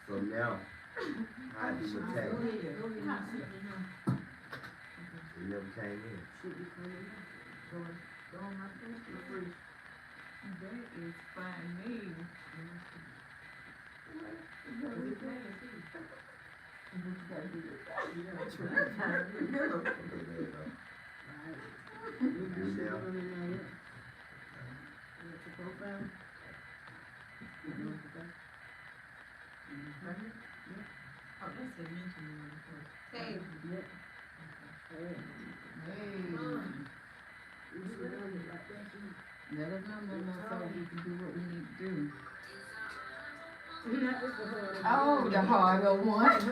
So now, how do you attack? He never came in. That is funny. Oh, that's the mental one first. Hey. Let us know, so we can do what we need to do. Oh, the harder one. That's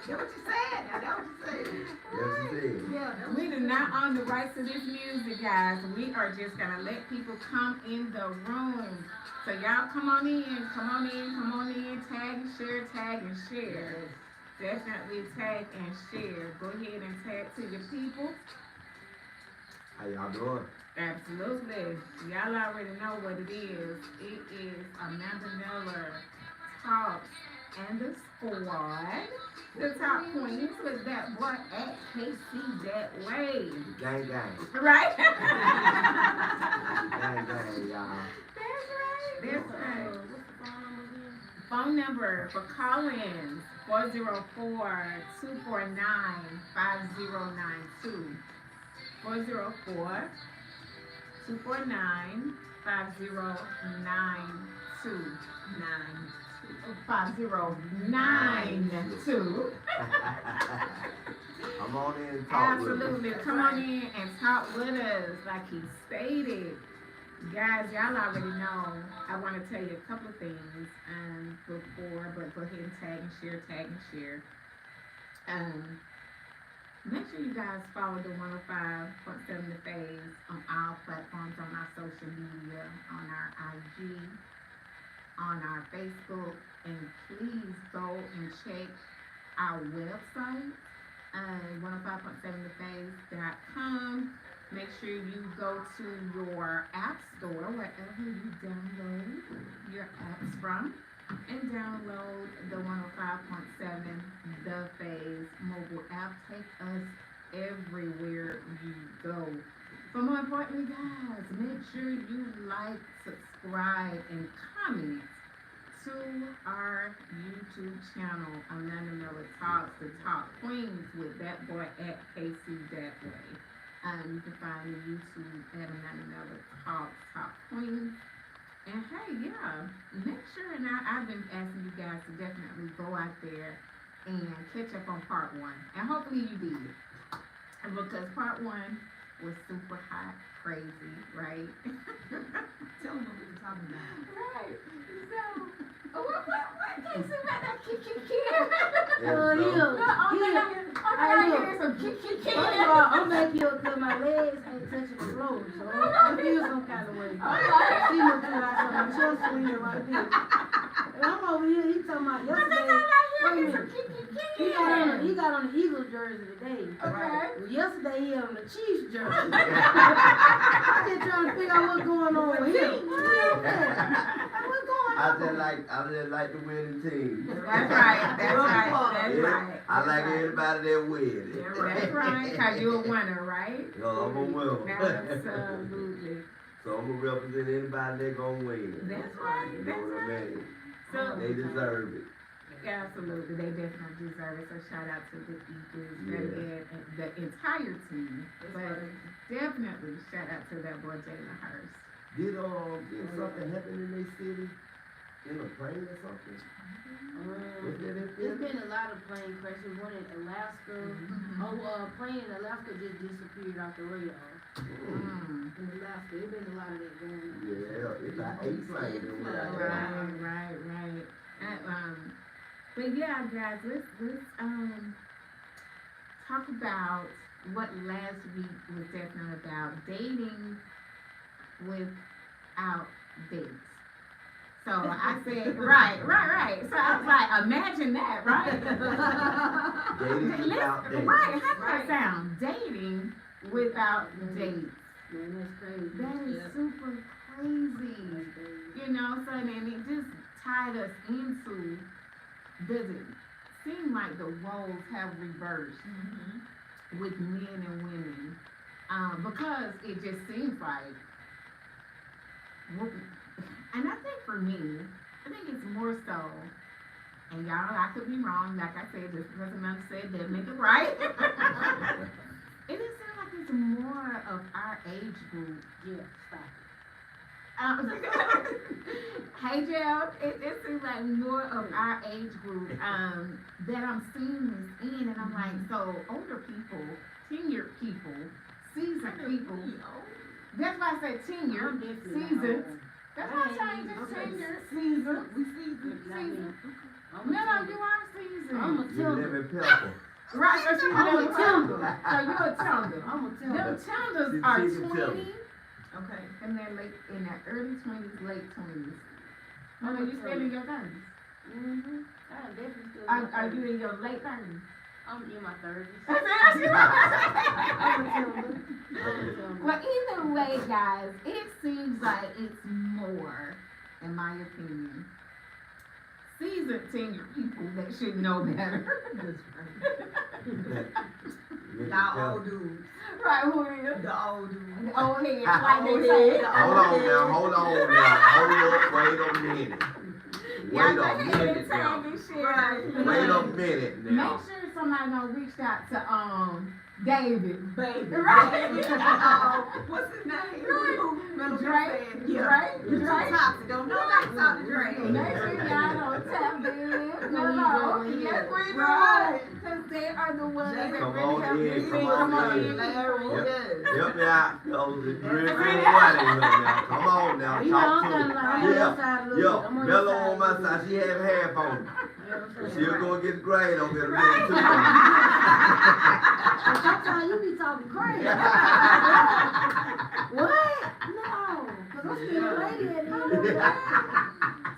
what you said. Now, that's what you said. Yes, he did. Yeah. We do not own the rights to this music, guys. We are just gonna let people come in the room. So y'all come on in, tag and share. Definitely tag and share. Go ahead and tag to your people. How y'all doing? Absolutely. Y'all already know what it is. It is Amanda Miller Talks and the Squad. The top queens with that boy at KC that way. Gang, gang. Right? Gang, gang, y'all. That's right. Phone number for call-ins, 404-249-5092. 404-249-5092. I'm on in and talk Absolutely. with Come on in and talk with us, like he stated. Guys, y'all already know. I want to tell you a couple of things before, but go ahead and tag and share. Make sure you guys follow the 105.7 The Phase on all platforms, on our social media, on our IG, on our Facebook, and please go and check our website, 105.7thephase.com. Make sure you go to your app store, wherever you download your apps from, and download the 105.7 The Phase mobile app. Take us everywhere you go. But more importantly, guys, make sure you like, subscribe, and comment to our YouTube channel, Amanda Miller Talks, the Top Queens with that boy at KC that way. You can find me YouTube at Amanda Miller Talks, Top Queens. And hey, yeah, make sure, and I've been asking you guys to definitely go out there and catch up on part 1. And hopefully you did. Because part 1 was super hot, crazy, right? Tell them what we were talking about. Right. So, what takes you about that kick? First of all, I'm back here because my legs ain't touching the floor, so I feel some kind of way. See me through like something, just swinging right there. And I'm over here, he talking about yesterday. Wait a minute. He got on the Eagles jersey today. Okay. Well, yesterday he had on the Chiefs jersey. I'm just trying to figure out what's going on with him. What's going on? I just like the winning team. That's right. I like everybody that wins. That's right, because you're a winner, right? No, I'm a winner. Absolutely. So I'm gonna represent anybody that gonna win. That's right. You know what I mean? So, They deserve it. absolutely, they definitely deserve it. So shout out to the Eagles, and the entire team. But definitely shout out to that boy Jalen Hurst. Did something happen in their city? In a plane or something? Was that in There's Philly? been a lot of plane crashes. One in Alaska. Plane in Alaska just disappeared off the radar. Mm. In Alaska, there's been a lot of that going on. Yeah, it's like 8 planes that went out there. Right. But yeah, guys, let's talk about what last week was definitely about, dating without dates. So I said, right. So I was like, imagine that, right? Dating without dating. Right, how does that sound? Dating without dates. Man, that's crazy. That is super crazy. That's crazy. You know, so then it just tied us into, does it seem like the roles have reversed with men and women? Because it just seems like, and I think for me, I think it's more so, and y'all, I could be wrong, like I said, just because another said that make it right. It just seems like it's more of our age group. Yeah, stop. Hey Jill, it seems like more of our age group that I'm seeing this in, and I'm like, so older people, tenured people, seasoned people. That's why I say tenured, seasoned. That's why I changed it tenured, seasoned. We seasoned. Seasoned. I'm No, a you are seasoned. I'm a You timber. live in Pelican. Right, so she's I'm a a timber. So you're a tender. I'm a Them timber. tenders She's are a timber. 20 Okay. and they're late in their early 20s, late 20s. Oh, no, you still in your 30s. Mm-hmm. I definitely still. Are you in your late 30s? I'm in my 30s. I said, I'm a timber. I'm a timber. well, either way, guys, it seems like it's more, in my opinion, seasoned senior people that should know better. Y'all old dudes. Right, who is? The old dudes. The old heads, The like old they say. heads. Hold on now, hold up, wait a minute. Y'all Wait go a ahead and minute tag now. and share. Right. Wait a minute Make now. sure somebody done reached out to David. Baby. Right. What's his name? Drake. Yeah. Drake. You're too toxic. Don't nobody talk to Drake. Make sure y'all don't tap in. No. Yes, we do. Right. Because they are the ones that Come really on help in, me. come on in. Larry, Yep. yes. Help me out. Those is real good white in here now. Come on now, You know, I'm talk to kinda me. like on your Yeah, side a little bit. I'm yeah. on your Mellow side on my a little side. She have half on. bit. She'll go and get the grade on it. Right. Too. But sometimes you be talking crazy. What? No. Because I'm still a lady at the end of the day.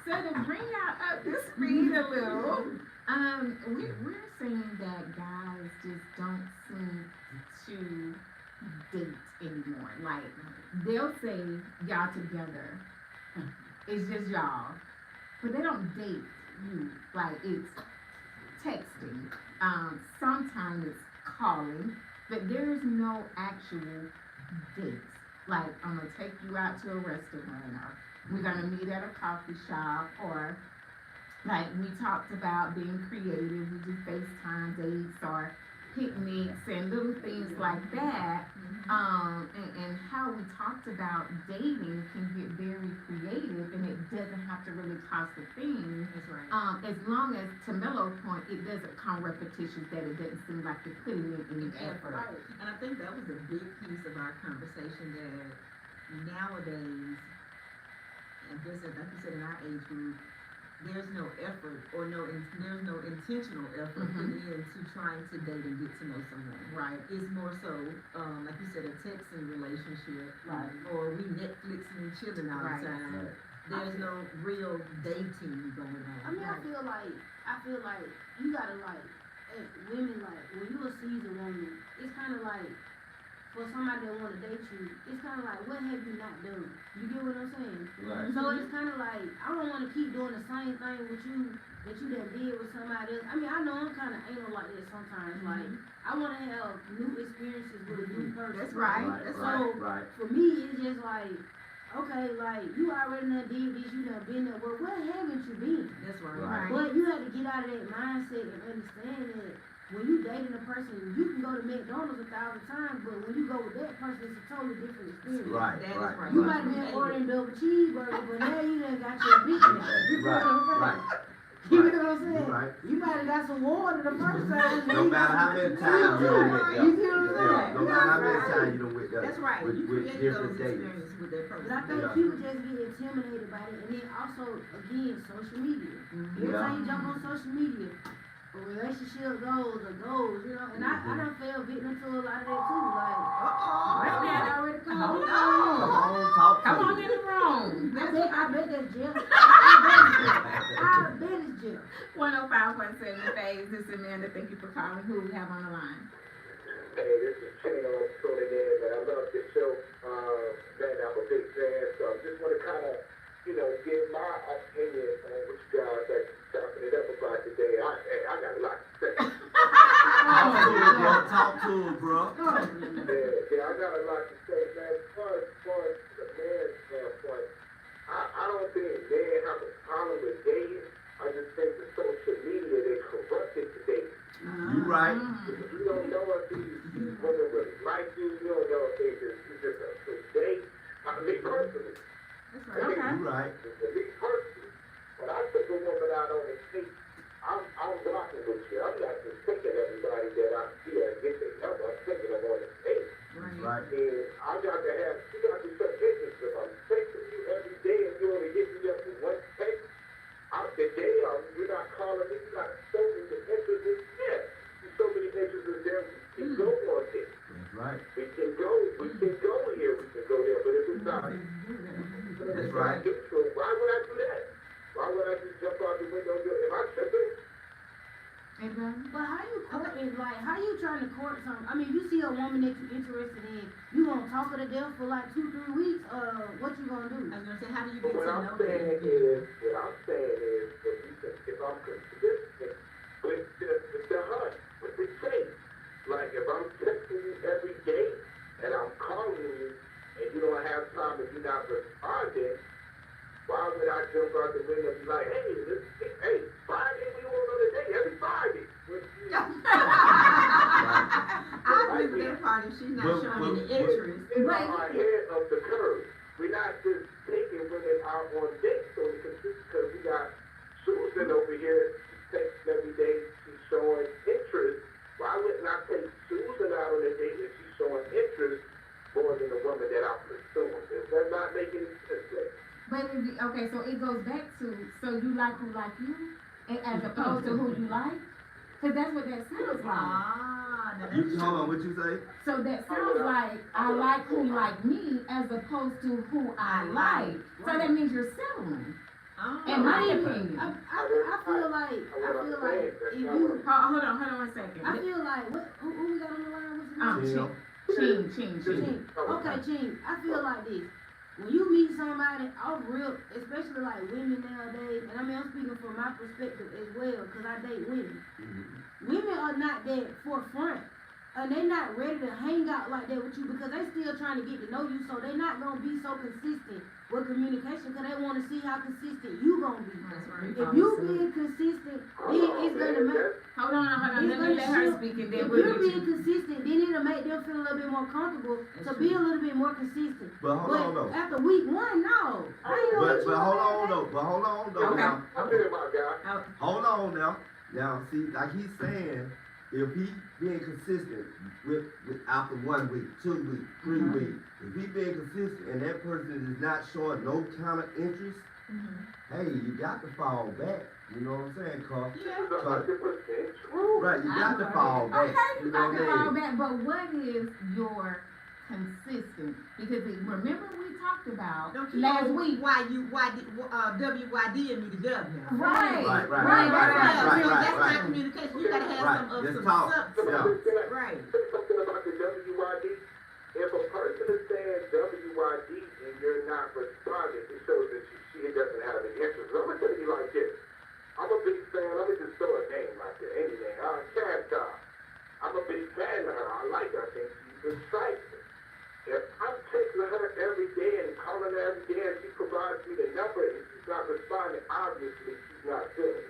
So to bring y'all up to speed a little, we're saying that guys just don't seem to date anymore. Like they'll say y'all together, it's just y'all, but they don't date you. Like it's texting. Sometimes it's calling, but there's no actual dates. Like I'm gonna take you out to a restaurant, or we're gonna meet at a coffee shop, or like we talked about being creative, we do FaceTime dates or picnics and little things like that. And how we talked about dating can get very creative and it doesn't have to really cost a thing. That's right. As long as, to Melo's point, it doesn't come repetitious, that it doesn't seem like you're putting in any effort. And I think that was a big piece of our conversation that nowadays, and this is, like you said, in our age group, there's no effort or there's no intentional effort put into trying to date and get to know someone. Right. It's more so, like you said, a texting relationship, Right. or we Netflixing and chilling all Right. the time. Right. There's no real dating going on. I mean, I feel like you gotta like, as women, like, when you a seasoned woman, it's kind of like, for somebody that wanna date you, it's kind of like, what have you not done? You get what I'm saying? Right. So it's kind of like, I don't wanna keep doing the same thing with you that you done did with somebody else. I mean, I know I'm kind of anal like that sometimes. Like, I wanna have new experiences with a new person. That's right. Right, That's right, right. For me, it's just like, okay, like, you already done did this, you done been there. Well, where haven't you been? That's right. Right. But you have to get out of that mindset and understand that when you dating a person, you can go to McDonald's 1,000 times, but when you go with that person, it's a totally different experience. Right, That is right. right. You might have been ordering double cheeseburger, but now you done got your Big Mac. You know what I'm saying? Right, You know what I'm saying? right. You might have got some water the first time. No matter how many times you done went You see what I'm there. saying? No matter how many times you done went there. That's right. With You create different those dates. experiences with that person. But I think Yeah. people just get intimidated by it, and then also, again, social media. Every Yeah. time you jump on social media, a relationship goes, you know, and I done fell victim to a lot of that too, like, Wait a minute. already Hold called. Come on, talk to Come on me. in the room. I bet that's jealous. I 105.7 phase. This is Amanda. Thank you for calling. Who we have on the line? Hey, this is Chain. I'm tuning in, man. I love this show. Man, I'm a big fan, so I just want to kind of, give my opinion on what you guys are chopping it up about today. I got a lot to say. Talk to him, bro. Yeah, I got a lot to say, man. As far as the man's standpoint, I don't think men have a problem with dating. I just think the social media, they corrupted today. You right. You don't know if these women really like you. You don't know if they just a date. Me personally. That's right. Okay. You right. Me personally. When I took a woman out on a date, I'm rocking with you. I'm not just taking everybody that I see and get their number. I'm taking them on a date. Right. And I got to have, you got to be so interested. If I'm texting you every day and you only get me up with one text, out the day, you're not calling me, you got so many interested. Yeah, there's so many interested there. We can go on this. That's right. We can go here, we can go there. But if it's not, That's right. So why would I do that? Why would I just jump out the window? Am I tripping? Anybody? But how you courting, like, how you trying to court something? I mean, you see a woman that you're interested in, you gonna talk her to death for like 2-3 weeks, what you gonna do? I was gonna say, how do you But get what to I'm know saying that? is, if I'm consistent with the hunt, with the chase, like if I'm texting you every day and I'm calling you and you don't have time and you're not responding, why would I jump out the window and be like, hey, Friday we want another day, every Friday. I agree with that part if she's not showing any interest. It's on ahead of the curve. We're not just taking women out on dates so because we got Susan over here, she's texting every day, she's showing interest. Why wouldn't I take Susan out on a date if she's showing interest more than the woman that I'm pursuing? Does not make any sense. But okay, so it goes back to, so you like who like you, as opposed to who you like? Because that's what that sounds like. Ah, now You that's hold on, true. what you say? So that sounds like, I like who like me, as opposed to who I like. So that means you're settling, Oh. in my I opinion. feel like if you, Hold on 1 second. I feel like, who we got on the line, what's his name? Ching. Ching. Okay, Ching, I feel like this. When you meet somebody off real, especially like women nowadays, and I mean I'm speaking from my perspective as well, because I date women. Women are not that forefront, and they're not ready to hang out like that with you because they still trying to get to know you, so they're not gonna be so consistent with communication because they want to see how consistent you gonna be. That's right. If you being consistent, then it's gonna make. Hold on, let me let her speak and then If we'll you're get being you. consistent, then it'll make them feel a little bit more comfortable to That's be true. a little bit more consistent. But hold on though. After week 1, no. I ain't gonna let you But know hold that. on though. But hold on though. Okay. Now, I'm here, my guy. hold on now. Now, see, like he's saying, if he being consistent with after 1 week, 2 weeks, 3 weeks, if he being consistent and that person is not showing no kind of interest, hey, you got to fall back. You know what I'm saying, Carl? This is 100% true. Right, you got to fall back. Okay, You you know got to what I fall mean? back, but what is your consistent? Because remember we talked about Don't keep last on week. WYD and me together now. Right. Right. That's right. not communication. You gotta have Right. some Just some talk. substance. Yeah. Right. Say something about the WYD. If a person is saying WYD and you're not responding, it shows that she doesn't have any interest. I'm gonna tell you like this. I'm a big fan. Let me just throw a name out there. Any name. Cash Cow. I'm a big fan of her. I like her. I think she's insightful. If I'm texting her every day and calling her every day and she provides me the number and she's not responding, obviously she's not good.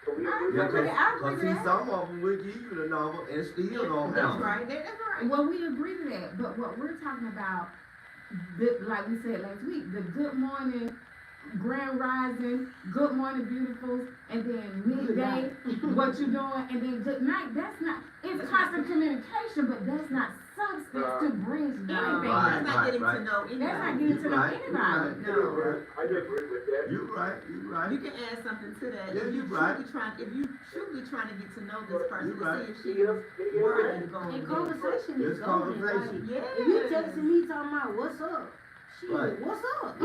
So we agree Yeah, on Okay, that? I cause agree see, with that. some of them will give you the number and still don't That's answer. right. That's right. Well, we agree to that, but what we're talking about, like we said last week, the good morning, grand rising, good morning beautifuls, and then midday, what you doing, and then good night. That's not, it's constant communication, but that's not substance to bridge anything. Right. That's not getting to know That's not anybody. getting to know Right, anybody. right. I agree with that. You right. You can add something to that. Yeah, If you you're right. truly trying to get to know this person You to right. see if she's worthy to go on a And date. conversation is It's golden. conversation. Like, Yeah. if you texting me talking about what's up, shit, Right. what's up?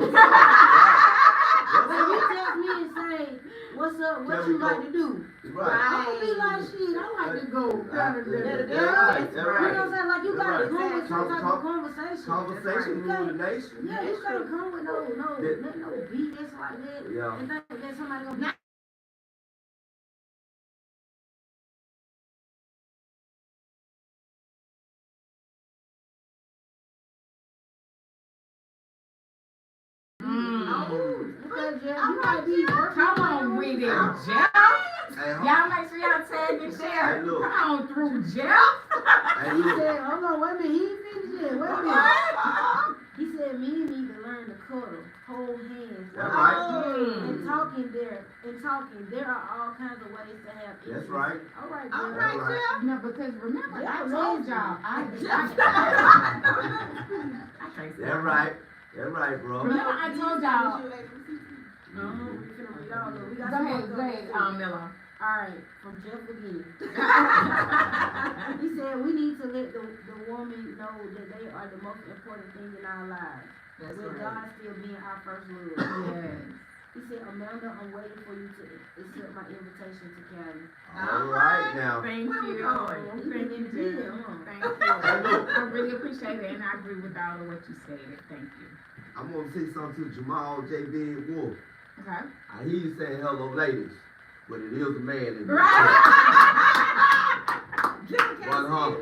But you text me and say, what's up, what There you we like go. to do? Right. I'm gonna be like, shit, I like to go. That's You know right, what that's I'm right. saying? Like, you That's gotta right. come with some type Con- of conversation. Conversation rule the nation. Yeah, you gotta come with no That- beat that's like that. Yeah. And think that somebody gonna be. Because you might be working. Come on with it, Jeff. Hey, hold- Y'all make sure y'all tag and share. Hey, look. Come on through, Jeff. hey, He look. said, hold on, wait a minute, he ain't finished yet, wait a minute. He said, men need to learn to cuddle, hold hands. That's right. And talking, there are all kinds of ways to have intimacy. That's right. All right, All girl. right, Right. Jeff. No, because remember, Yeah, I amazing. told y'all, I can't say That's right. That's right, bro. Remember, I told y'all. We finna read all of it. We got Go some ahead, more go ahead, coming. Miller. Alright, from Jeff again. He said, we need to let the woman know that they are the most important thing in our lives. That's With right. God still being our first love. Yes. He said, Amanda, I'm waiting for you to accept my invitation to Cali. All right now. Thank Where we you. going? Thank you, Yeah, Jeff. huh? Thank you. I really appreciate it, and I agree with all of what you said. Thank you. I'm gonna say something to Jamal J. Big Wolf. Okay. I hear you saying hello, ladies, but it is a man in there. One hump.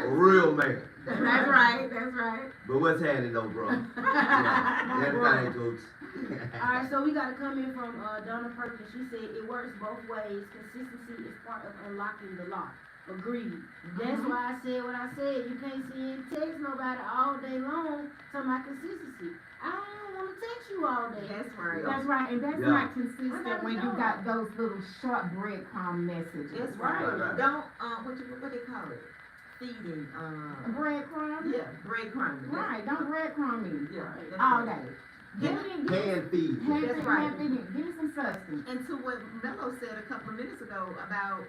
A real man. That's right. That's right. But what's happening though, bro? Yeah, everything goes. Alright, so we got a comment from Donna Perkins. She said, it works both ways. Consistency is part of unlocking the lock. Agreed. That's why I said what I said. You can't see and text nobody all day long talking about consistency. I don't want to text you all day. That's right. That's right, and that's Yeah. not consistent when you got those little short breadcrumb messages. That's Right, right. right. Don't, what they call it? Feeding, Breadcrumb? yeah, breadcrumbing. Right, don't breadcrumb me Yeah. that's all right. day. Give me, Hand feed. That's right. give me some substance. And to what Mello said a couple of minutes ago about,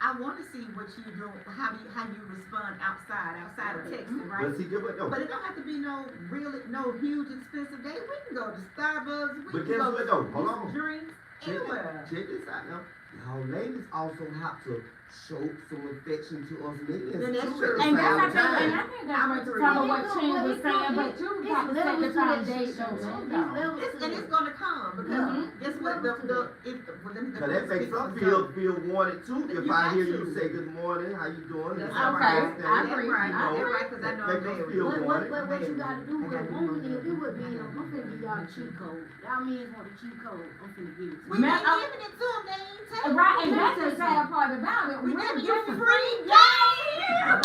I want to see what you do, how you respond outside of texting, right? But see, get what though? But it don't have to be no huge expensive day. We can go to Starbucks. We But can guess go what to though? Hold on. drinks anywhere. Check this out now. Y'all ladies also have to show some affection to us niggas Then that's too true. at the And that's, same I think, and time. I think that's I'm what agree. some of what It's Chin gonna- was it's saying, gonna- but you it's got to set levels the to that foundation shit, though. too, It's though. levels to And it's gonna come because guess what? Cause that makes some feel wanted too. If You I got hear to. you say good morning, how you doing? That's How okay. you I staying? agree. Right, You know, that's right, 'cause I know make I'm them married. feel wanted. What you gotta do with a woman is, it would be, I'm finna give y'all the cheat code. Y'all men want the cheat code, I'm finna give it to We you. Man, ain't giving it to them. They ain't taking Right, and it. that's the sad part about it. We We're giving you giving free Man.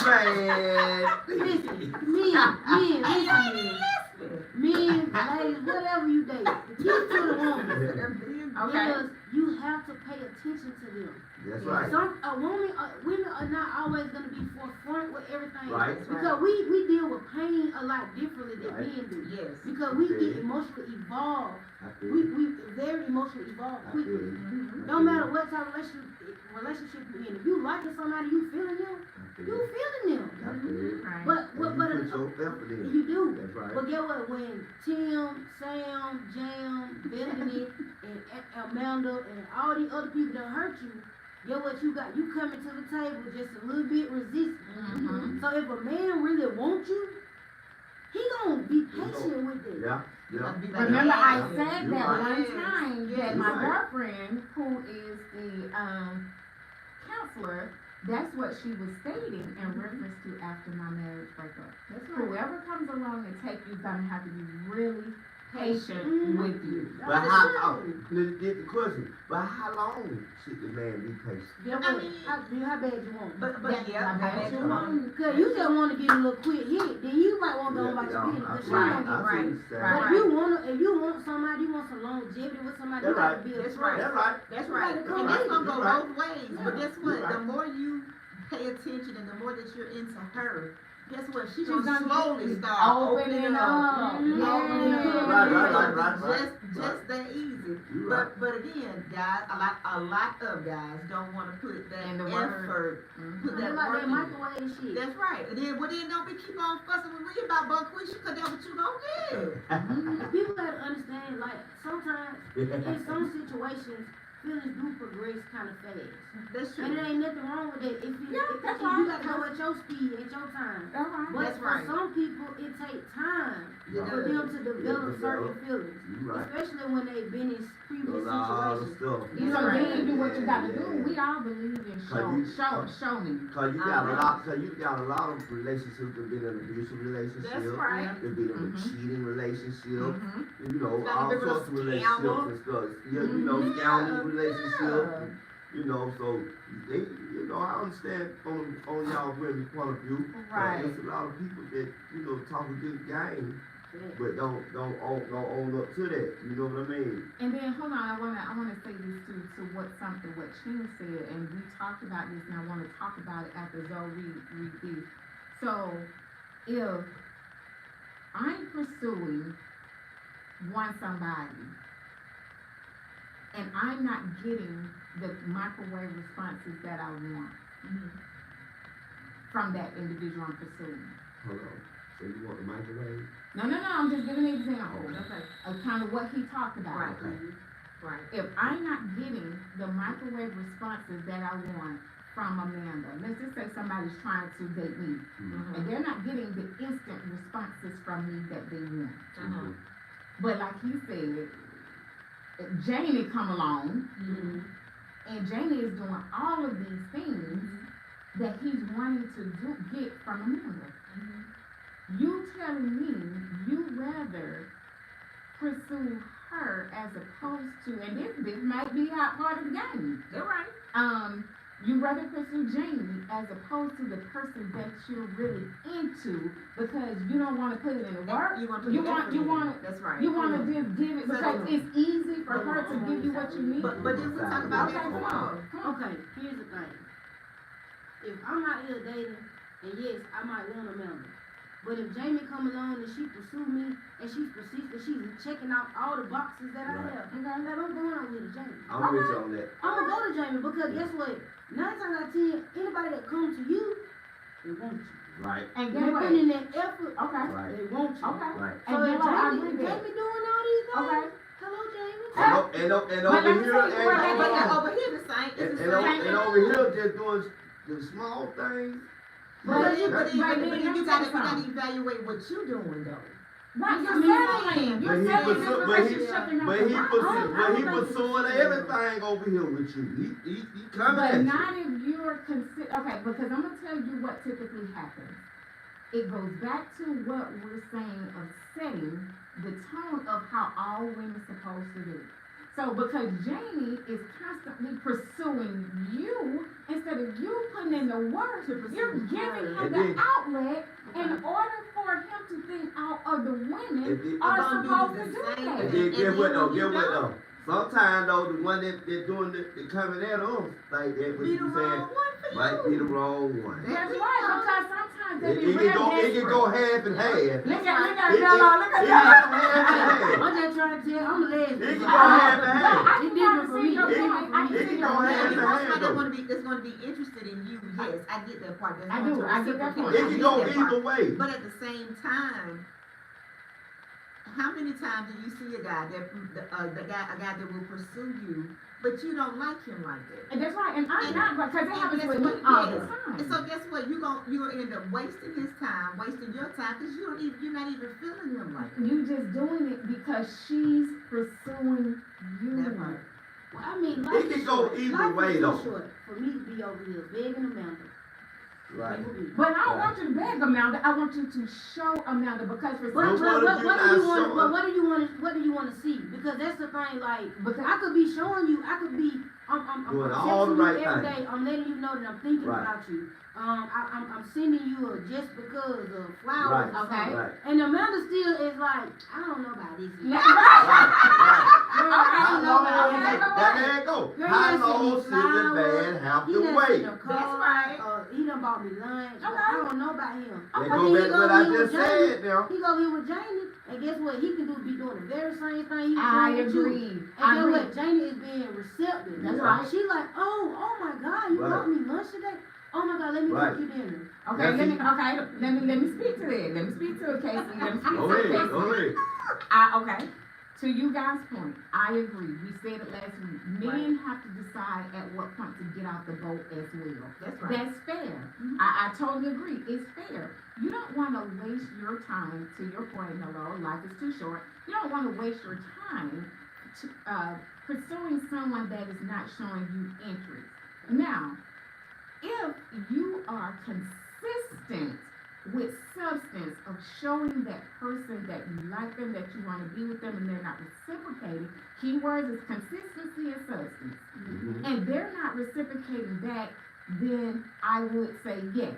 Listen, men, ladies, whatever you date, get to the woman. Okay. Because you have to pay attention to them. That's right. Women are not always gonna be forefront with everything. Right. Because we deal with pain a lot differently than Right. men do. Yes. Because we Okay. get emotionally evolved. I feel We you. very emotionally evolved I feel quickly. you. No matter what type of relationship you're in, if you liking somebody, you feeling them, I feel you you. feeling them. I feel you. Right. But And you put you your effort in. do. That's right. But get what? When Tim, Sam, Jam, Bethany, and Amanda, and all these other people that hurt you, get what you got? You coming to the table just a little bit resistant. Mhm. So if a man really wants you, he gonna be patient with it. Yeah. Yeah. Remember, I Yeah. said You're that right. one time that Yes. my You're right. girlfriend, who is the counselor, that's what she was stating in reference to after my marriage breakup. That's Whoever comes along and take you, gonna have to be really patient Mhm. with you. But That's how, true. let's get the question. But how long should the man be patient? Get I what? mean- How bad you want? But That's yeah, my I bet bad. you want. Cause you just wanna get a little quick hit, then you might wanna go about your business. I Cause she feel don't you. get I feel right. you, Sam. Right. But if you want somebody, you want some longevity with somebody, you That's gotta right. build That's trust. right. That's right. That's You right. gotta come And that's gonna go You're right. both ways. Yeah. But guess what? You're The right. more you pay attention and the more that you're into her, guess what, she's She's gonna gonna slowly start opening up. Opening up. Right. Just that easy. You right. But again, guys, a lot of guys don't wanna put that In the work. effort, put They that like work that in. microwave shit. That's right. And then, well, then don't be keep on fussing with me about Bunquisha, cause that's what you gonna get. People gotta understand, like, sometimes, in some situations, feelings do progress kind of fast. That's And there true. ain't nothing wrong with that if you, Yeah, if that's you right. gotta go at your speed, at your time. All right. But That's for right. some people, it takes time Yeah. for them to develop Yeah, certain feelings. You right. Especially when they've been in previous Those are all the situations. stuff. That's So right. then do what you gotta Yeah, do. yeah. We all believe in show me. Cause you got a lot of relationships that been in an abusive relationship. That's right. They've been in a cheating relationship. Mhm. You know, Got all a bit of sorts of scandal. relationships and stuff. Yeah, you know, Mhm. scoundrel relationship. Yeah. You know, so they, you know, I understand on y'all women's point of view. Right. There's a lot of people that, you know, talk a good game, Yeah. but don't own up to that. You know what I mean? And then hold on, I wanna say this to what Sheena said, and we talked about this, and I wanna talk about it after Zoe read this. So if I'm pursuing somebody and I'm not getting the microwave responses that I want Mhm. from that individual I'm pursuing. Hold on. So you want the microwave? No, I'm just giving an example Okay. of kind of what he talked about. Right. Okay. Right. If I'm not getting the microwave responses that I want from Amanda, let's just say somebody's trying to date me, Mhm. and they're not getting the instant responses from me that they want. Uh-huh. But like he said, if Janie come along, Mhm. and Janie is doing all of these things that he's wanting to get from Amanda. Mhm. You telling me you rather pursue her as opposed to, and this might be part of the game. You're right. You rather pursue Jamie as opposed to the person that you're really into because you don't want to put it in the work. You want to put You the want- effort you in. want- That's right. You want to just give it because So- it's easy for her to give you what you need. But then we talk about Okay, that come before. on. Come on. Okay, here's the thing. If I'm out here dating, and yes, I might want Amanda, but if Jamie come along and she pursue me, and she's persistent, she's checking out all the boxes that I Right. have, then I'm going on with Jamie. I'm with you on that. I'm gonna go to Jamie because guess what? 9 times out of 10, anybody that comes to you, they want you. Right. And They guess put what? in that effort, Okay. Right. they want you. Okay. Right. So And if guess what? I Jamie, agree if with that. Jamie doing all these things, Okay. hello Jamie. And But over let me here, tell you what and But Yeah. over here, the same, it's the and same. over here, just doing the small things. But then But you let me gotta tell you evaluate what you doing though. Right, you're I mean, settling. You're But he settling pursu- this but he- relationship and But he you're pursuing everything over here with you. He coming But at you. not if you're okay, because I'm gonna tell you what typically happens. It goes back to what we're saying of setting the tone of how all women supposed to do. So because Jamie is constantly pursuing you, instead of you putting in the work, To pursue you're giving him And the then- outlet in order for him to think all other women And then- are Gonna do supposed the to do same that. And thing. then get what though? when you Get what don't, though? Sometimes though, the one that doing the coming at us like that, what Be the you wrong saying, one for you. might be the wrong one. That's right, because sometimes they It be can real go, desperate. it can go half and half. Look at It- Bella, look at it- Bella. it can go half and half. I'm just trying to tell, I'm a lesbian. It can so go I- half and half. I It's just want different to for see me. your It- point. I it can see can your go point. hand You in want hand, somebody though. that's gonna be interested in you, yes, I get that part, that's I going do, to I get that reciprocate. part. It I can get go that part. either way. But at the same time, how many times do you see a guy a guy that will pursue you, but you don't like him like that? And that's right, and I'm not, because it And happens guess with me what? all the Yes. And time. so guess what? You'll end up wasting his time, wasting your time, because you're not even feeling him like that. You just doing it because she's pursuing you. That part. Well, I mean, life It is can go short. either Life way, is though. too short for me to be over here begging Amanda. Right. People be- But I don't want you to beg Amanda, I want you to show Amanda, because for But some, what if you what not do you want? showing? But what do you want to see? Because that's the thing. Like, because I could be showing you. I could be. I'm Doing texting all the you right every things. day. I'm letting you know that I'm thinking Right. about you. I'm sending you a just because of flowers. Right. or Okay. something. Right. And Amanda still is like, I don't know about this. Yeah. Girl, I How don't know long, about that that. there you go. Girl, How you done long sent me should the flowers. man have You to done wait? sent a That's card, right. he done bought me lunch. But I don't know about him. They But go then back to what I just Jamie. said now. He go here with Janie, and guess what? He can be doing the very same thing he was I doing with you. agree. And I then agree. what? Janie is being receptive. That's Yeah. right. She like, oh my God, you Right. brought me lunch today. Oh my God, let me Right. cook you dinner. Okay, That's let me speak to that. Let me speak to it, Casey. Let me speak Go to it, ahead, Casey. go ahead. Okay. To you guys' point, I agree. We said it last week. Men have to decide at what point to get out the boat as well. That's right. That's fair. Mhm. I totally agree. It's fair. You don't want to waste your time, to your point, hello, life is too short. You don't want to waste your time pursuing someone that is not showing you interest. Now, if you are consistent with substance of showing that person that you like them, that you want to be with them, and they're not reciprocating, keywords is consistency and substance, Mhm. and they're not reciprocating back, then I would say yes.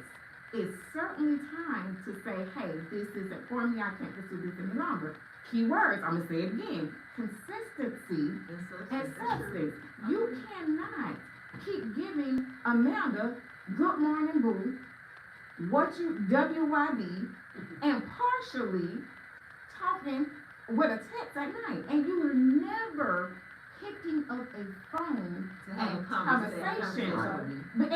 It's certainly time to say, hey, this isn't for me, I can't pursue this any longer. Keywords, I'm gonna say it again, consistency and substance. You cannot keep giving Amanda good morning boo, what you WYD, and partially talking with a text at night, and you were never picking up a phone To have a and conversation. conversation. But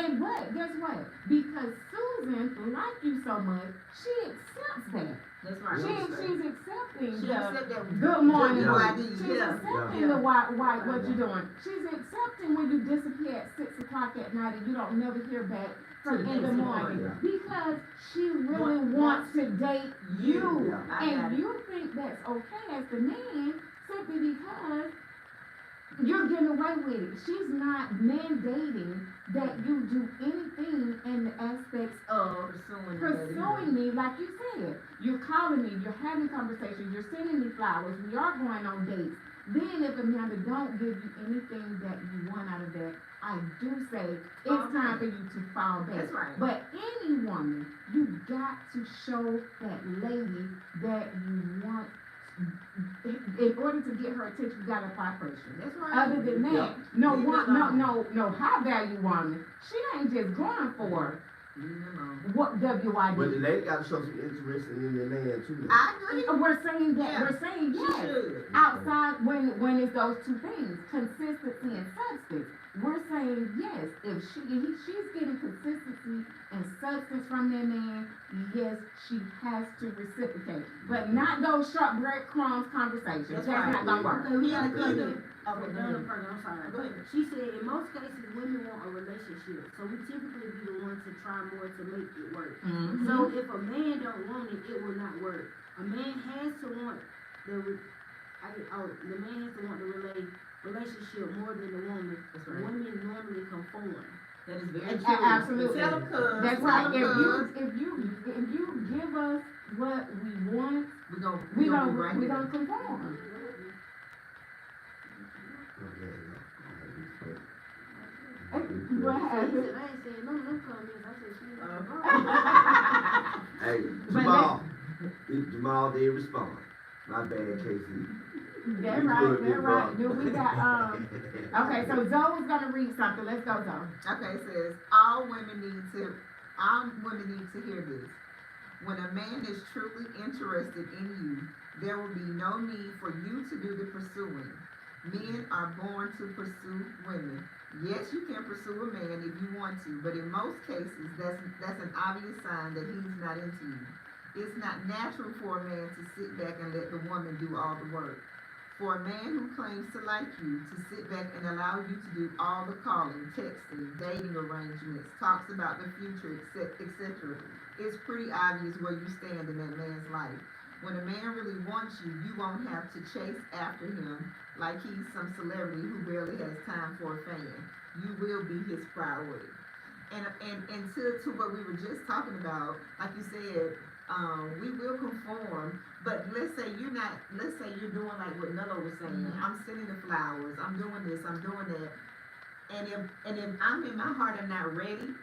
guess what? Because Susan liked you so much, she accepts that. That's right. She's accepting She the said that. good morning. Yeah. She's Yeah. accepting the why what you're doing. She's accepting when you disappear at 6 o'clock at night and you don't never hear back from in the morning. Yeah. Because she really wants to date you. Yeah. I got And it. you think that's okay as the man simply because you're getting away with it. She's not mandating that you do anything in the aspects of pursuing me, like you said. You're calling me, you're having conversations, you're sending me flowers, we are going on dates. Then if Amanda don't give you anything that you want out of that, I do say it's time for you to fall back. That's right. But any woman, you got to show that lady that you want. In order to get her attention, you gotta apply pressure. That's right. Other than that, Yeah. no high value woman. She ain't just going for Leave me alone. what But the WID. lady got to show some interest in the man too. though. I agree. We're saying that. Yeah. We're saying She yes. should. Outside when it's those two things, consistency and substance. We're saying yes. If she's getting consistency and substance from that man, yes, she has to reciprocate. But not those short breadcrumbs conversations. That's That's right. not gonna work. Okay, we gotta Yeah. cut it. Okay, go Another ahead. person, I'm sorry. Go ahead. She said in most cases women want a relationship, so we typically be the ones to try more to make it work. Mhm. So if a man don't want it, it will not work. A man has to want the man has to want the relationship more than the woman. That's right. Women normally conform. That is very A- true. absolutely. Tell 'em, cuz. That's Tell right. 'em, If cuz. you give us what we want, We gon' we be gonna right we here. gonna conform. Okay, What He happened? said, I ain't said no comments. I said she Hey, But Jamal. Jamal did respond. My bad, Casey. That's You right. good, That's big right. bro. Do we got Okay, so Zoe was gonna read something. Let's go, Zoe. Okay, it says, all women need to hear this. When a man is truly interested in you, there will be no need for you to do the pursuing. Men are born to pursue women. Yes, you can pursue a man if you want to, but in most cases, that's an obvious sign that he's not into you. It's not natural for a man to sit back and let the woman do all the work. For a man who claims to like you to sit back and allow you to do all the calling, texting, dating arrangements, talks about the future, etc., it's pretty obvious where you stand in that man's life. When a man really wants you, you won't have to chase after him like he's some celebrity who barely has time for a fan. You will be his priority. And to what we were just talking about, like you said, we will conform, but let's say you're doing like what Nello was saying. Mhm. I'm sending the flowers, I'm doing this, I'm doing that. And if I'm in my heart and not ready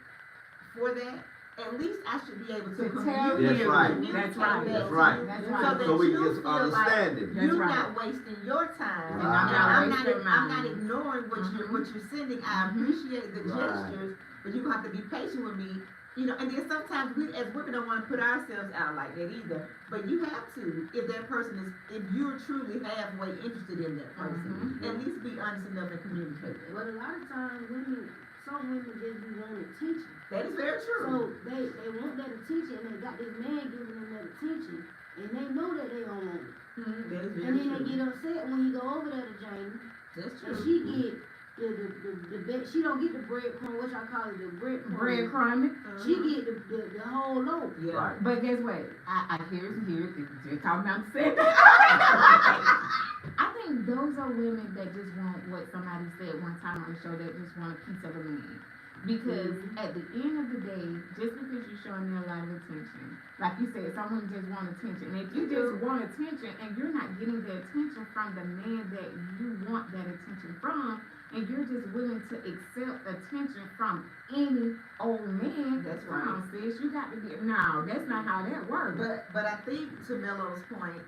for that, at least I should be able to To tell communicate you. That's right. communicate That's right. that That's to right. you That's so right. that So we you can get some feel like understanding. That's you're right. not wasting your time. And I'm not I'm wasting not mine. ignoring what Mhm. you're sending. I Mhm. appreciate the Right. gestures, but you have to be patient with me You know, and then sometimes we as women don't want to put ourselves out like that either. But you have to, if that person is, if you're truly halfway interested in that person, at least be honest enough and communicate that. But a lot of times some women just be wanting attention. That is very true. So they want that attention and they got this man giving them that attention and they know that they don't want it. That is very And then true. they get upset when he go over there to Jamie That's and true. she get she don't get the breadcrumb, what y'all call it, the breadcrumb. Breadcrumbing. She get the whole loaf. Yeah. Right. But guess what? I here's just talking about the sex. I think those are women that just want what somebody said one time on the show, that just want a piece of a man. Because at the end of the day, just because you're showing me a lot of attention, like you said, some women just want attention. And if you just want attention and you're not getting the attention from the man that you want that attention from, and you're just willing to accept attention from any old man, That's come right. on, sis, you got to get, no, that's not how that works. But I think to Melo's point,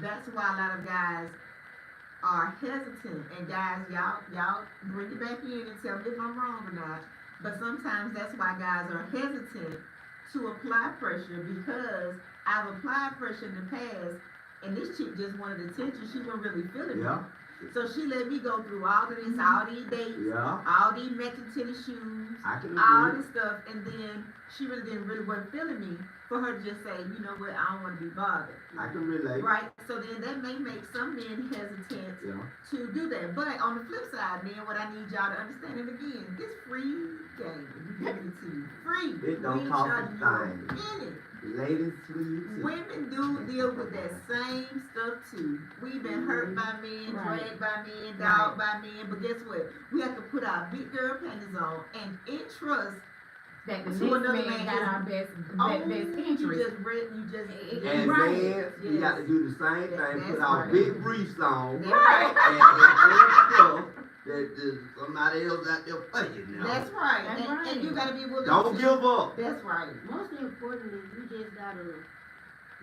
that's why a lot of guys are hesitant. And guys, y'all bring it back in and tell me if I'm wrong or not. But sometimes that's why guys are hesitant to apply pressure, because I've applied pressure in the past and this chick just wanted attention. She wasn't really feeling Yeah. me. So she let me go through all of this, all these dates, Yeah, all these matching tennis shoes, I can all agree. this stuff, and then she really wasn't feeling me, for her to just say, you know what, I don't want to be bothered. I can relate. Right? So then that may make some men hesitant Yeah. to do that. But on the flip side, man, what I need y'all to understand, and again, this free game, we giving it to you free. It don't We ain't cost a charging you a thing. penny. Ladies, please. Women do deal with that same stuff too. We've been hurt by men, Right. dragged by men, dogged by men, but guess what? We have to put our big girl panties on and entrust that the to next another man man got is- our best you interest. just read, you just And Right. then we got to do the same thing, That's put our right. big briefs on, Right. and stuff that somebody else out there fucking now. That's right. That's And right. you gotta be willing Don't to. give up. That's right. Most importantly, you just gotta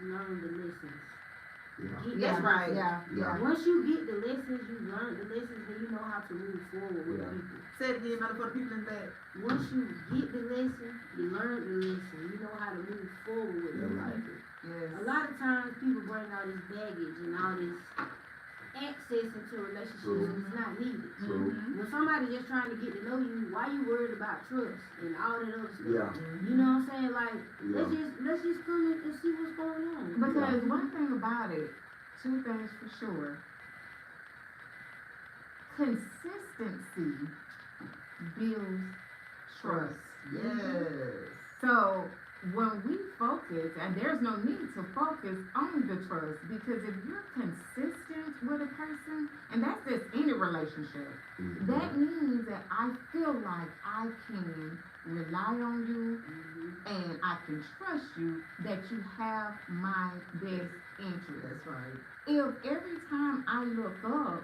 learn the lessons. Yeah. That's right. Yeah, Yeah. Once you get the lessons, you learn the lessons, then you know how to move forward with Yeah. people. Say it again, for the people in the back. Once you get the lesson, you learn the lesson, you know how to move forward with Yeah, them right. people. Yes. A lot of times people bring all this baggage and all this access into relationships and it's not needed. True. When somebody just trying to get to know you, why you worried about trust and all that other stuff? Yeah. You know what I'm saying? Like, Yeah. let's just come in and see what's going on. because one thing about it, two things for sure. Consistency builds trust. Yes. So when we focus, and there's no need to focus on the trust, because if you're consistent with a person, and that's just any relationship, that means that I feel like I can rely on you and I can trust you, that you have my best interest. That's right. If every time I look up,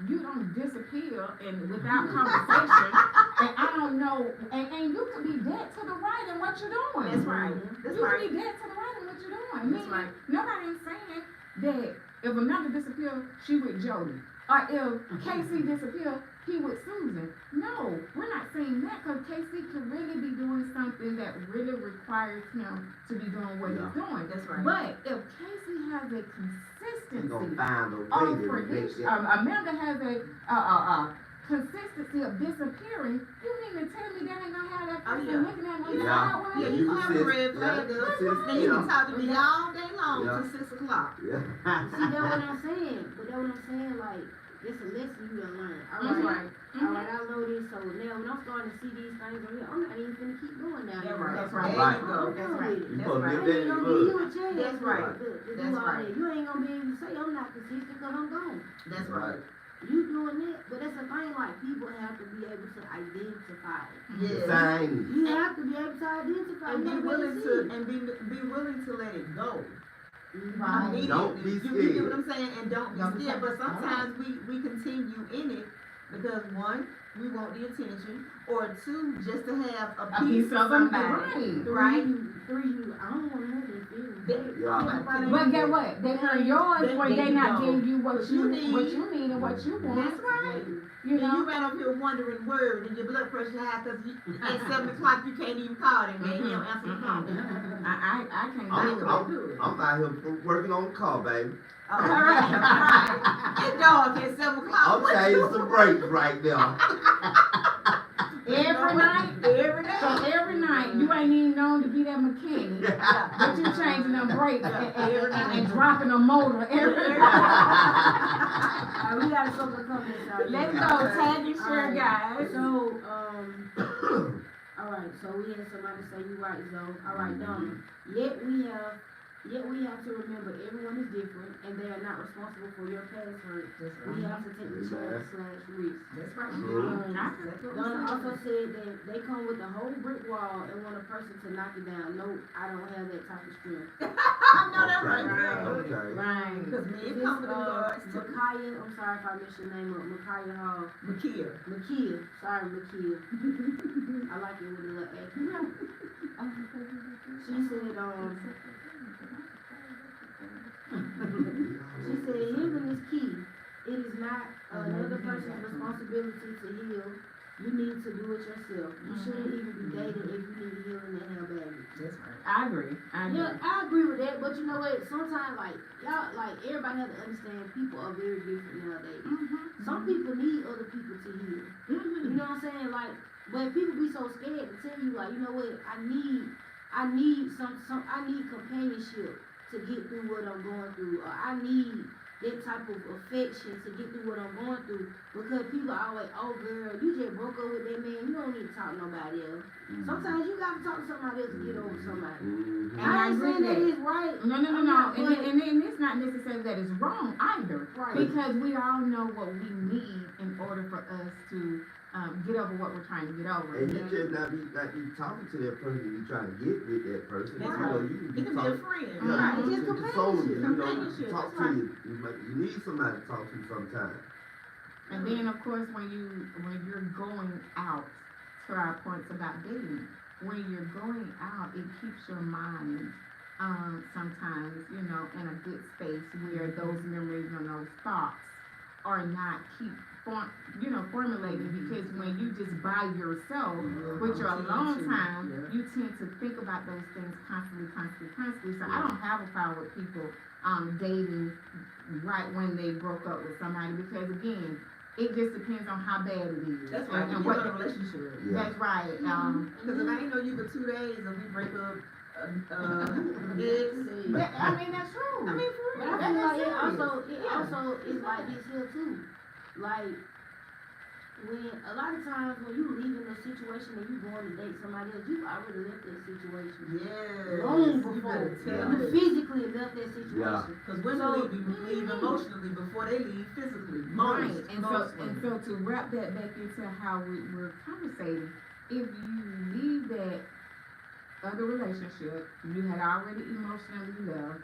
you don't disappear and without conversation, and I don't know, and you could be dead to the right in what you're doing. That's right. That's You right. could be dead to the right in what you're doing. That's Meaning, right. nobody is saying that if Amanda disappear, she with Jody. Or if Casey disappear, he with Susan. No, we're not saying that, because Casey could really be doing something that really requires him to be doing what he's doing. That's right. But if Casey has a You gonna consistency find a of way to make forgiveness, that. Amanda has a consistency of disappearing, you mean to tell me that ain't gonna have that Oh, person yeah. looking at me Yeah. sideways? Yeah, You you can can have a sit- red yeah, flag you up. can sit- Now you yeah. can talk to me all day long Yeah. till 6 o'clock. Yeah. See, that's what I'm saying. But that's what I'm saying, like, it's a lesson you gotta learn. All That's right, right. alright, I know this, so now when I'm starting to see these things on here, I'm not even finna keep going down Yeah, there. right. That's right. There Right. you go. I'm That's done right. with it. You That's supposed to right. get I that ain't in the gonna give you a book. chance That's right. to do That's all right. that. You ain't gonna be able to say I'm not consistent because I'm gone. That's right. You doing that, but that's the thing, like, people have to be able to identify it. Yes. Same. You have to be able to identify it. And You be gotta willing see to it. and be willing to let it go. Right. Immediately. Don't be You get scared. what I'm saying? And don't Don't be be scared. But scared. sometimes we continue in it because one, we want the attention, or two, just to have a A piece of somebody. somebody. Right? Three, I don't wanna have that feeling. That- Yeah. But get what? They heard yours They- where they they not don't. giving you what What you you need. need and what you want. That's right. You And know? you ran up here wondering word and your blood pressure high because at 7 o'clock you can't even call that man. He don't answer the phone. I can't I'm, do it. I'm, I'm out here working on the car, baby. All right. It's dark at 7 o'clock. I'm What changing you- some brakes right now. Every night. Every day. So every night, you ain't even known to be that mechanic, but you changing them brakes and dropping a motor every Alright, we got a couple of comments out Let's here. go, tag and share, Alright, guys. So, alright, so we had somebody say you right, Zoe. Alright, Donna. Yet we have to remember everyone is different and they are not responsible for your past hurt. We have to take the chance/risk. That's right. Donna also said that they come with a whole brick wall and want a person to knock it down. No, I don't have that type of strength. I know that right. Okay. Right. Because me and This, come with the Lord. Micaiah, I'm sorry if I messed your name up, Micaiah Hall. Makia. Sorry, Makia. I like it with a little accent. She said, healing is key. It is not another person's responsibility to heal. You need to do it yourself. You shouldn't even be dating if you need healing and have baggage. That's right. I agree. Yeah, I agree with that, but you know what? Sometimes, like, y'all, like, everybody has to understand people are very different nowadays. Some people need other people to heal. You know what I'm saying? Like, but people be so scared to tell you, like, you know what? I need companionship to get through what I'm going through, or I need that type of affection to get through what I'm going through, because people are always, oh girl, you just broke up with that man, you don't need to talk to nobody else. Sometimes you gotta talk to somebody else to get over somebody. Mhm. And I I ain't agree saying that with it's right. No. I'm not, And, but- and it's not necessarily that it's wrong either. Right. Because we all know what we need in order for us to get over what we're trying to get over. And you just not be talking to that person you trying to get with that person. That's You know, right. you can It be can be a talking. friend. Yeah, Right, you it's know, just to console you, you know, companionship, talk that's to right. you. You need somebody to talk to sometimes. And then of course when you're going out, to our points about dating, when you're going out, it keeps your mind sometimes, you know, in a good space where those memories and those thoughts are not formulated, because when you just by yourself with your alone time, you tend to think about those things constantly. So I don't have a problem with people dating right when they broke up with somebody, because again, it just depends on how bad it is. That's right. And You're what, in a relationship. Yeah. that's right. Because if I ain't know you for 2 days and we break up, it's, I mean, that's true. I mean, for But real. I feel like That's it also is like this here too. Like when a lot of times when you leaving a situation and you going to date somebody else, you already left that situation. Yes. Long You before better tell you it. physically left that situation. Yeah. Because women leave emotionally before they leave physically. Right, Most and women. so to wrap that back into how we're conversating, if you leave that other relationship, you had already emotionally left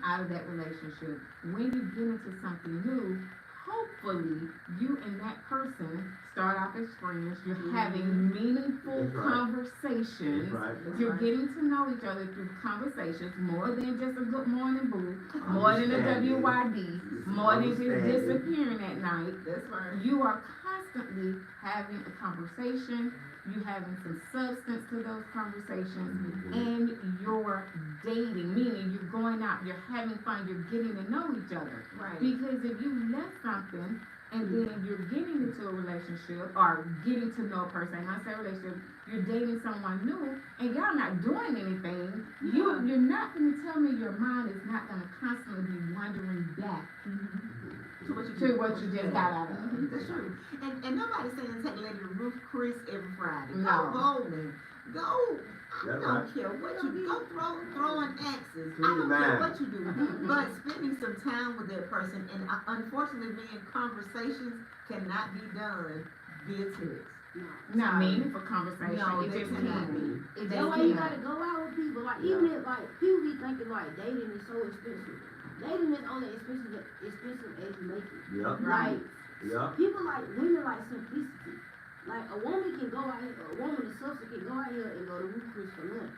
out of that relationship, when you get into something new, hopefully you and that person start off as friends, you're having meaningful That's right. conversations. Right. You're getting to know each other through conversations, more than just a good morning boo, more than a Understanding. WYD, more than just Understanding. disappearing at night. That's right. You are constantly having a conversation, you having some substance to those conversations, and you're dating, meaning you're going out, you're having fun, you're getting to know each other. Right. Because if you left something and then you're getting into a relationship or getting to know a person, when I say relationship, you're dating someone new and y'all not doing anything, you're not gonna tell me your mind is not gonna constantly be wandering back To what you just got out of. That's true. And nobody's saying take Lady Ruth Chris every Friday. No. Go bowling. Go. I That's don't right. care what you do. Go throwing axes. I Clean don't your care mind. what you do. But spending some time with that person, and unfortunately, being conversations cannot be done via text. Not meaningful conversation, No, it they just cannot can't. be. It That's just why you can't. gotta go out with people. Like even if like people be thinking like dating is so expensive. Dating is only expensive as you make it. Yep. Like Yep. people like women like simplicity. Like a woman can go out here, a woman, a sister can go out here and go to Ruth Chris for lunch.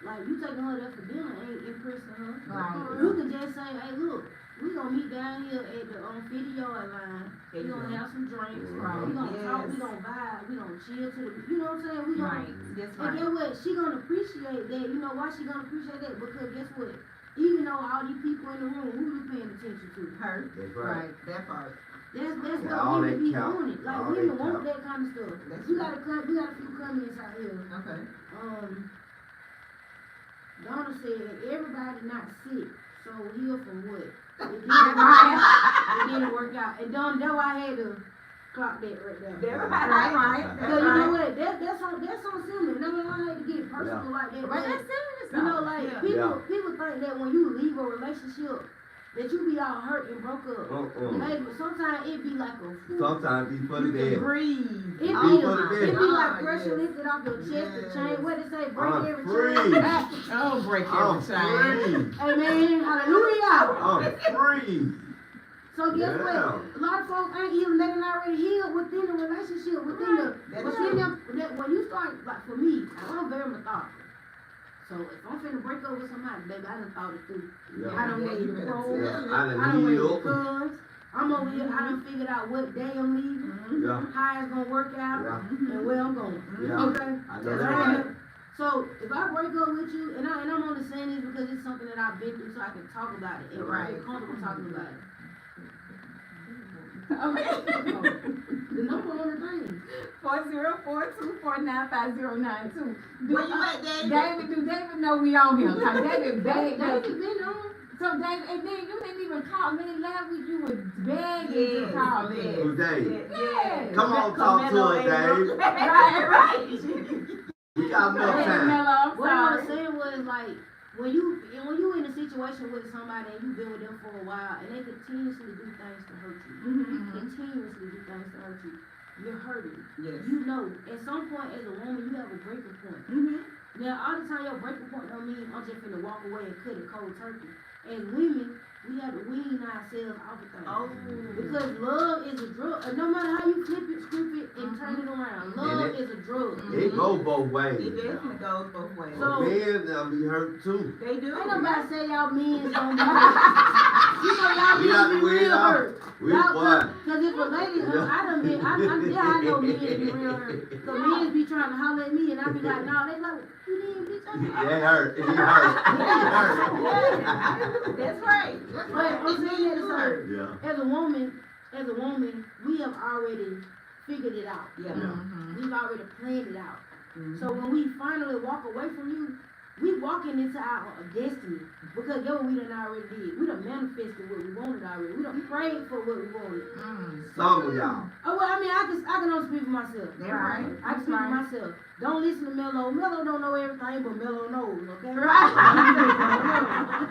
Like, you taking her there for dinner ain't impressing her. Right. You can just say, hey, look, we gonna meet down here at the 50-yard line. We gonna have some drinks. Right. We gonna talk, we Yes. gonna vibe, we gonna chill to the, you know what I'm saying? We gonna, Right, that's and right. guess what? She gonna appreciate that. You know why she gonna appreciate that? Because guess what? Even though all these people in the room, who we paying attention to? Her, That's right. Right. that part. That's Yeah, all what that women be count. on it. Like All women that want count. that kind of stuff. That's We got a few comments out here. Okay. Donna said everybody not sick, so heal from what? It didn't work out. And Donna, that's why I had to clock that right there. That's Right, right. right. Because you know what? That's on similar. No, I hate to get personal like that. But But that's serious you know, though. like Yeah. people think that when you leave a relationship, that you be all hurt and broke up. Hey, but sometimes it be like a Sometimes be for the You can bed. breathe. It Be be, for the it bed. be like Ah, pressure yes. lifted off your chest, the Yes. chain. What it say? Break I'm every free. chain. Oh, break I'm every chain. free. Amen. Hallelujah. I'm free. So guess Yeah. what? A lot of folks ain't healed. They done already healed within the relationship, within the That's within true. them. That when you start, like for me, I'm very methodical. So if I'm finna break up with somebody, baby, I done thought it through. Yeah. I done Yeah, weighed you the better pros. tell Yeah, it. I I done done weighed the healed. cons. I'm over here. I done figured out what day I'm leaving, Yeah, how it's gonna work out, yeah, and where I'm going. yeah. Okay. I know That's that. right. Right. So if I break up with you, and I'm only saying this because it's something that I've been through, so I can talk about it and I Right. feel comfortable talking about it. Okay. The number on the thing. 404249592. Where you at, David? David, do David know we on here? Cause David begged us. David been on. So David, and then you didn't even call me last week. You was begging to Yes, call yes. me. Who's Dave? Yeah. Come on, talk to us, Dave. Right, right. We got enough Hey, time. Mello, I'm What I was sorry. saying was like when you in a situation with somebody and you've been with them for a while and they continuously do things to hurt you, Mhm. continuously do things to hurt you, you're hurting. Yes. You know, at some point as a woman, you have a breaking point. Mm-hmm. Now, all the time your breaking point don't mean I'm just finna walk away and cut it cold turkey. As women, we have to wean ourselves off of things. Oh. Because love is a drug. No matter how you flip it, script it, and turn it around, love And is a drug. It go both ways. It definitely goes both ways. So- Men, they'll be hurt too. They do. Ain't nobody say y'all men don't be hurt. You know y'all We got men to be weed real out. hurt. We Y'all, what? cause if a lady, I done been, I know men be real hurt. Cause men be trying to holler at me and I be like, no, they like, you didn't bitch. It hurt. It hurt. That's right. That's But right. I'm saying that it's hurt. Yeah. As a woman, we have already figured it out. Yeah. Mhm. We've already planned it out. Mhm. So when we finally walk away from you, we walking into our destiny. Because yo, we done already did. We done manifested what we wanted already. We done prayed for what we wanted. Mm. Some of y'all. Oh well, I mean, I can only speak for myself. That right. I can speak for myself. Don't listen to Mello. Mello don't know everything, but Mello knows. Okay. Right.